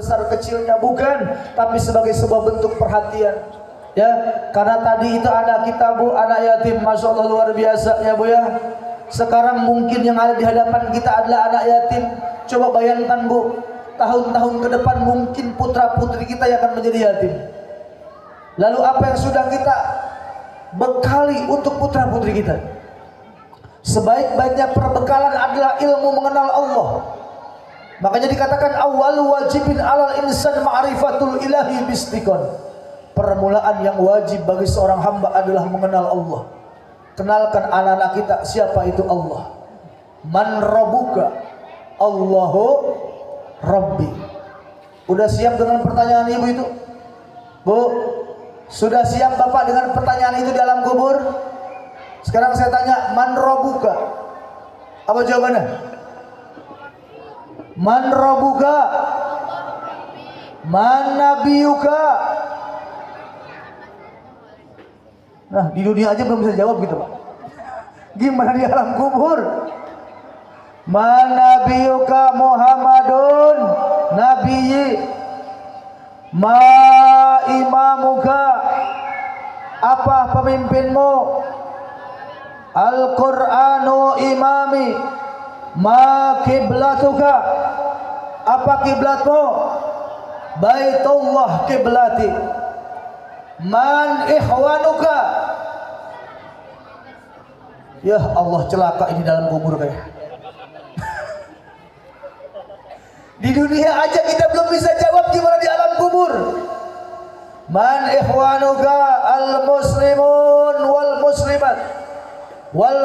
besar kecilnya, bukan, tapi sebagai sebuah bentuk perhatian. Ya, karena tadi itu anak kita Bu, anak yatim, masya Allah luar biasa ya Bu ya. Sekarang mungkin yang ada di hadapan kita adalah anak yatim. Coba bayangkan Bu, tahun-tahun ke depan mungkin putra putri kita yang akan menjadi yatim. Lalu apa yang sudah kita bekali untuk putra putri kita? Sebaik-baiknya perbekalan adalah ilmu mengenal Allah. Makanya dikatakan awwalu wajibin alal insan ma'rifatul ilahi bistiqon. Permulaan yang wajib bagi seorang hamba adalah mengenal Allah. Kenalkan anak-anak kita siapa itu Allah. Man rabbuka? Allahu Rabbi. Udah siap dengan pertanyaan ibu itu? Bu, sudah siap Bapak dengan pertanyaan itu di alam kubur? Sekarang saya tanya, man rabbuka? Apa jawabannya? Man rabbuka? Man nabiyuka? Nah, di dunia aja belum bisa jawab gitu Pak. Gimana di alam kubur? Man nabiyuka Muhammadun nabiyyi. Ma imamuka? Apa pemimpinmu? Al-Qur'anu imami. Ma kiblatuka? Apa kiblatmu? Baitullah kiblati. Man ikhwanuka? Ya Allah, celaka ini dalam kubur kayak. Di dunia aja kita belum bisa jawab, gimana di alam kubur? Man ikhwanuka? Al muslimun wal muslimat wal